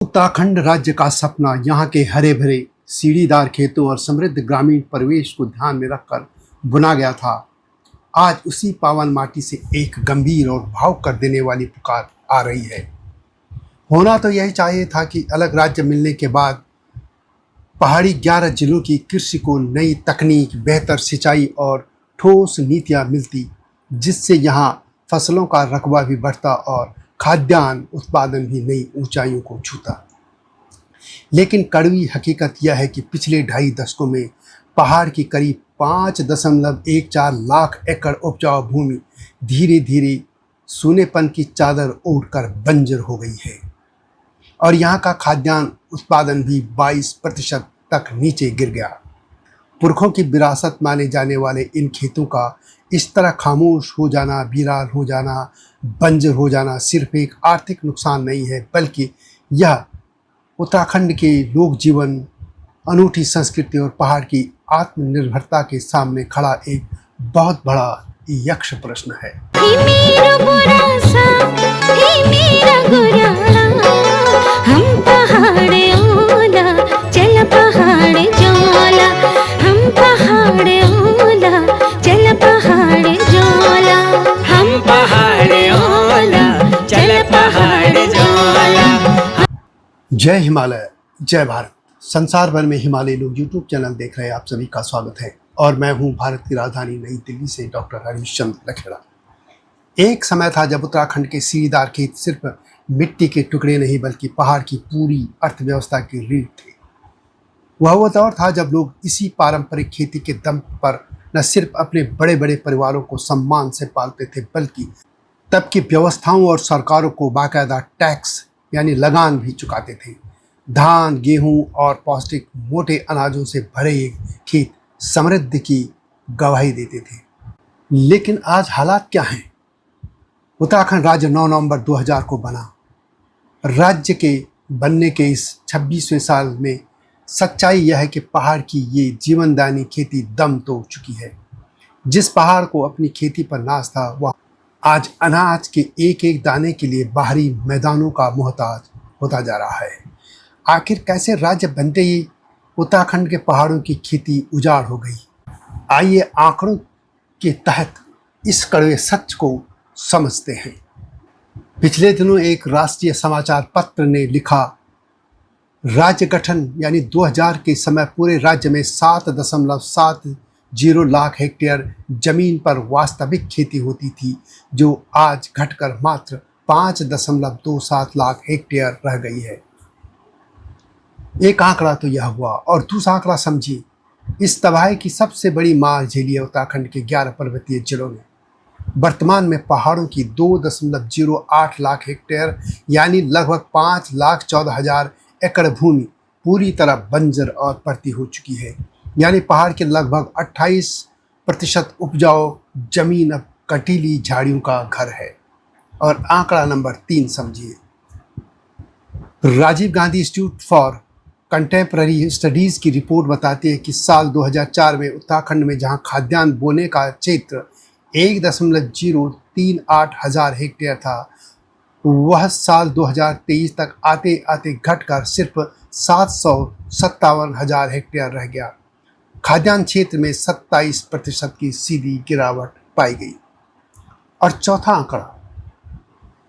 उत्तराखंड राज्य का सपना यहाँ के हरे भरे सीढ़ीदार खेतों और समृद्ध ग्रामीण परिवेश को ध्यान में रखकर बुना गया था। आज उसी पावन माटी से एक गंभीर और भावुक कर देने वाली पुकार आ रही है। होना तो यही चाहिए था कि अलग राज्य मिलने के बाद पहाड़ी 11 जिलों की कृषि को नई तकनीक, बेहतर सिंचाई और ठोस नीतियाँ मिलती, जिससे यहाँ फसलों का रकबा भी बढ़ता और खाद्यान्न उत्पादन भी नई ऊंचाइयों को छूता। लेकिन कड़वी हकीकत यह है कि पिछले 2.5 दशकों में पहाड़ की करीब 5.14 लाख एकड़ उपजाऊ भूमि धीरे धीरे सूनेपन की चादर ओढ़कर बंजर हो गई है और यहाँ का खाद्यान्न उत्पादन भी 22% तक नीचे गिर गया। पुरखों की विरासत माने जाने वाले इन खेतों का इस तरह खामोश हो जाना, वीरान हो जाना, बंजर हो जाना सिर्फ एक आर्थिक नुकसान नहीं है, बल्कि यह उत्तराखंड के लोक जीवन, अनूठी संस्कृति और पहाड़ की आत्मनिर्भरता के सामने खड़ा एक बहुत बड़ा यक्ष प्रश्न है। हम पहाड़ ओला, चल पहाड़ जोला, हम पहाड़ ओला, चल पहाड़ जोला, हम पहाड़ ओला, चल पहाड़ जोला। जय हिमालय, जय भारत। संसार भर में हिमालय लोग यूट्यूब चैनल देख रहे आप सभी का स्वागत है और मैं हूं भारत की राजधानी नई दिल्ली से डॉक्टर हरीशचंद्र लखेड़ा। एक समय था जब उत्तराखंड के सीढ़ीदार खेत सिर्फ मिट्टी के टुकड़े नहीं बल्कि पहाड़ की पूरी अर्थव्यवस्था की रीढ़ थे। वह दौर था जब लोग इसी पारंपरिक खेती के दम पर न सिर्फ अपने बड़े बड़े परिवारों को सम्मान से पालते थे, बल्कि तब की व्यवस्थाओं और सरकारों को बाकायदा टैक्स यानी लगान भी चुकाते थे। धान, गेहूं और पौष्टिक मोटे अनाजों से भरे एक खेत समृद्धि की गवाही देते थे। लेकिन आज हालात क्या हैं? उत्तराखंड राज्य 9 नवंबर 2000 को बना। राज्य के बनने के इस 26वें साल में सच्चाई यह है कि पहाड़ की ये जीवनदायिनी खेती दम तोड़ चुकी है। जिस पहाड़ को अपनी खेती पर नाज था, वह आज अनाज के एक एक दाने के लिए बाहरी मैदानों का मोहताज होता जा रहा है। आखिर कैसे राज्य बनते ही उत्तराखंड के पहाड़ों की खेती उजाड़ हो गई? आइए आंकड़ों के तहत इस कड़वे सच को समझते हैं। पिछले दिनों एक राष्ट्रीय समाचार पत्र ने लिखा, राज्य गठन यानी 2000 के समय पूरे राज्य में 7.70 लाख हेक्टेयर जमीन पर वास्तविक खेती होती थी, जो आज घटकर मात्र 5.27 लाख हेक्टेयर रह गई है। एक आंकड़ा तो यह हुआ, और दूसरा आंकड़ा समझिए। इस तबाही की सबसे बड़ी मार झेली है उत्तराखंड के 11 पर्वतीय जिलों ने। वर्तमान में पहाड़ों की 2.08 लाख हेक्टेयर यानी लगभग 5,14,000 एकड़ भूमि पूरी तरह बंजर और पड़ती हो चुकी है। यानी पहाड़ के लगभग 28% उपजाऊ जमीन अब कटीली झाड़ियों का घर है। और आंकड़ा नंबर 3 समझिए। Rajiv Gandhi institute for contemporary studies की रिपोर्ट बताती है कि साल 2004 में उत्तराखंड में जहां खाद्यान्न बोने का क्षेत्र 1.038 हजार हेक्टेयर था, वह साल 2023 तक आते आते घटकर सिर्फ 757 हजार हेक्टेयर रह गया। खाद्यान्न क्षेत्र में 27% की सीधी गिरावट पाई गई। और चौथा आंकड़ा,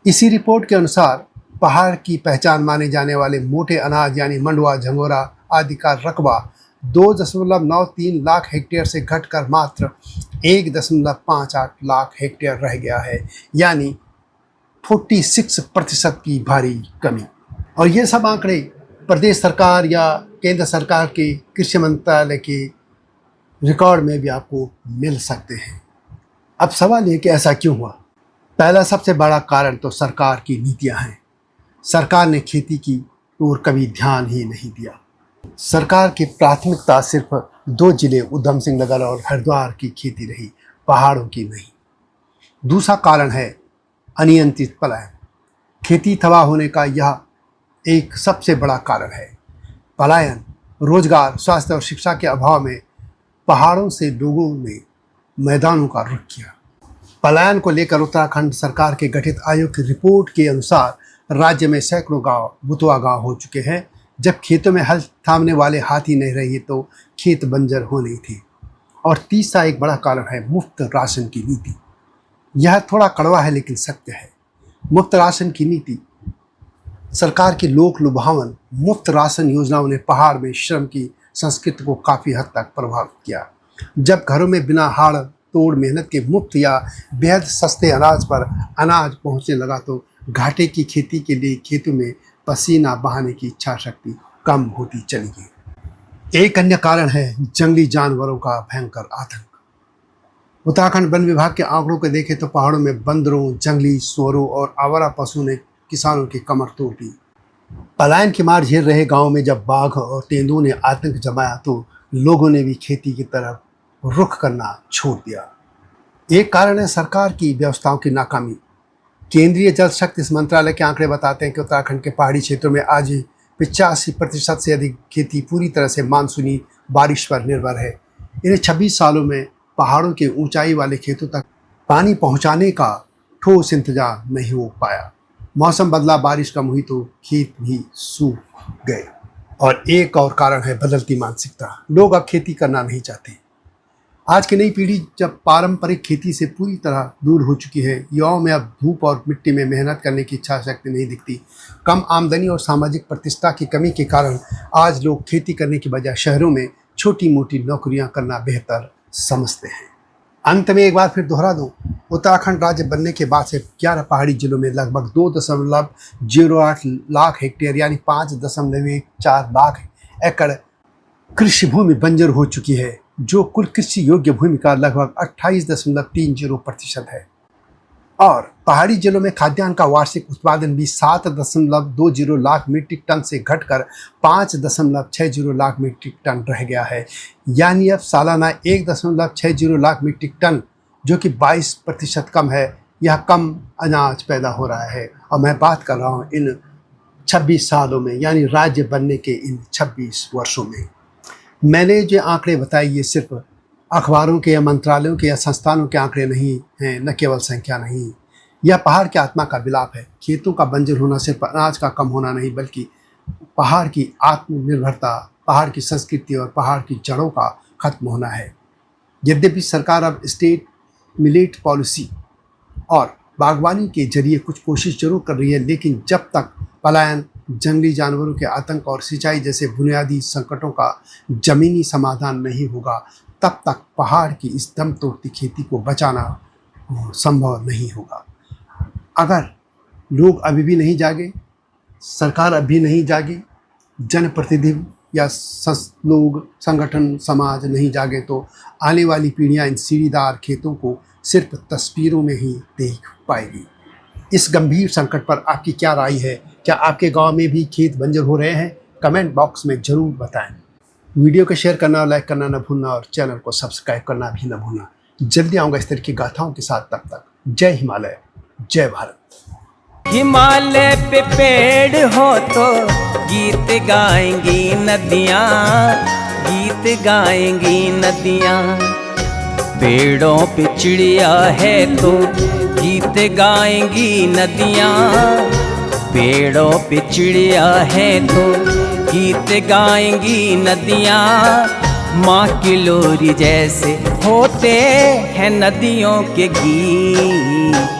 इसी रिपोर्ट के अनुसार पहाड़ की पहचान माने जाने वाले मोटे अनाज यानी मंडुआ, झंगोरा आदि का रकबा 2.93 लाख हेक्टेयर से घटकर मात्र 1.58 लाख हेक्टेयर रह गया है, यानी 46% की भारी कमी। और ये सब आंकड़े प्रदेश सरकार या केंद्र सरकार के कृषि मंत्रालय के रिकॉर्ड में भी आपको मिल सकते हैं। अब सवाल ये कि ऐसा क्यों हुआ? पहला सबसे बड़ा कारण तो सरकार की नीतियां हैं। सरकार ने खेती की ओर कभी ध्यान ही नहीं दिया। सरकार की प्राथमिकता सिर्फ 2 जिले ऊधम सिंह नगर और हरिद्वार की खेती रही, पहाड़ों की नहीं। दूसरा कारण है अनियंत्रित पलायन। खेती तबाह होने का यह एक सबसे बड़ा कारण है। पलायन रोजगार, स्वास्थ्य और शिक्षा के अभाव में पहाड़ों से लोगों ने मैदानों का रुख किया। पलायन को लेकर उत्तराखंड सरकार के गठित आयोग की रिपोर्ट के अनुसार राज्य में सैकड़ों गांव बुतवा गांव हो चुके हैं। जब खेतों में हल थामने वाले हाथी नहीं रहे तो खेत बंजर हो नहीं थे। और तीसरा एक बड़ा कारण है मुफ्त राशन की नीति। यह थोड़ा कड़वा है लेकिन सत्य है। मुफ्त राशन की नीति, सरकार की लोक लुभावन मुफ्त राशन योजनाओं ने पहाड़ में श्रम की संस्कृति को काफ़ी हद तक प्रभावित किया। जब घरों में बिना हाड़ तोड़ मेहनत के मुफ्त या बेहद सस्ते अनाज पर अनाज पहुंचने लगा तो घाटे की खेती के लिए खेतों में पसीना बहाने की इच्छा शक्ति कम होती चली गई। एक अन्य कारण है जंगली जानवरों का भयंकर आतंक। उत्तराखंड वन विभाग के आंकड़ों को देखें तो पहाड़ों में बंदरों, जंगली सुअरों और आवारा पशुओं ने किसानों की कमर तोड़ दी। पलायन की मार झेल रहे गांवों में जब बाघ और तेंदुओं ने आतंक जमाया तो लोगों ने भी खेती की तरफ रुख करना छोड़ दिया। एक कारण है सरकार की व्यवस्थाओं की नाकामी। केंद्रीय जल शक्ति मंत्रालय के आंकड़े बताते हैं कि उत्तराखंड के पहाड़ी क्षेत्रों में आज 85% से अधिक खेती पूरी तरह से मानसूनी बारिश पर निर्भर है। इन 26 सालों में पहाड़ों के ऊंचाई वाले खेतों तक पानी पहुंचाने का ठोस इंतजाम नहीं हो पाया। मौसम बदला, बारिश कम हुई तो खेत भी सूख गए। और एक और कारण है बदलती मानसिकता। लोग अब खेती करना नहीं चाहते। आज की नई पीढ़ी जब पारंपरिक खेती से पूरी तरह दूर हो चुकी है, युवाओं में अब धूप और मिट्टी में मेहनत करने की इच्छा शक्ति नहीं दिखती। कम आमदनी और सामाजिक प्रतिष्ठा की कमी के कारण आज लोग खेती करने की बजाय शहरों में छोटी मोटी नौकरियां करना बेहतर समझते हैं। अंत में एक बार फिर दोहरा दूं, उत्तराखंड राज्य बनने के बाद से 11 पहाड़ी जिलों में लगभग 2.08 लाख हेक्टेयर यानी 5.14 लाख एकड़ कृषि भूमि बंजर हो चुकी है, जो कुल कृषि योग्य भूमि का लगभग 28.30% है। और पहाड़ी जिलों में खाद्यान्न का वार्षिक उत्पादन भी 7.20 लाख मीट्रिक टन से घटकर 5.60 लाख मीट्रिक टन रह गया है। यानी अब सालाना 1.60 लाख मीट्रिक टन, जो कि 22% कम है, यह कम अनाज पैदा हो रहा है। और मैं बात कर रहा हूँ इन 26 सालों में, यानी राज्य बनने के इन 26 वर्षों में। मैंने जो आंकड़े बताए ये सिर्फ अखबारों के या मंत्रालयों के या संस्थानों के आंकड़े नहीं हैं, न केवल संख्या नहीं। यह पहाड़ की आत्मा का विलाप है। खेतों का बंजर होना सिर्फ अनाज का कम होना नहीं, बल्कि पहाड़ की आत्मनिर्भरता, पहाड़ की संस्कृति और पहाड़ की जड़ों का खत्म होना है। यद्यपि सरकार अब स्टेट मिलेट पॉलिसी और बागवानी के जरिए कुछ कोशिश जरूर कर रही है, लेकिन जब तक पलायन, जंगली जानवरों के आतंक और सिंचाई जैसे बुनियादी संकटों का जमीनी समाधान नहीं होगा, तब तक पहाड़ की इस दम तोड़ती खेती को बचाना संभव नहीं होगा। अगर लोग अभी भी नहीं जागे, सरकार अभी नहीं जागी, जनप्रतिनिधि या लोग, संगठन, समाज नहीं जागे तो आने वाली पीढ़ियां इन सीढ़ीदार खेतों को सिर्फ तस्वीरों में ही देख पाएगी। इस गंभीर संकट पर आपकी क्या राय है? क्या आपके गांव में भी खेत बंजर हो रहे हैं? कमेंट बॉक्स में ज़रूर बताएं। वीडियो को शेयर करना और लाइक करना न भूलना और चैनल को सब्सक्राइब करना भी न भूलना। जल्दी आऊँगा इस तरह की गाथाओं के साथ। तब तक जय हिमालय, जय भारत। हिमालय पे पेड़ हो तो गीत गाएंगी नदियाँ, गीत गाएंगी नदियाँ। पेड़ों पे चिड़िया है तो गीत गाएंगी नदियाँ, पेड़ों पे चिड़िया है तो गीत गाएंगी नदियाँ। माँ की लोरी जैसे होते हैं नदियों के गीत।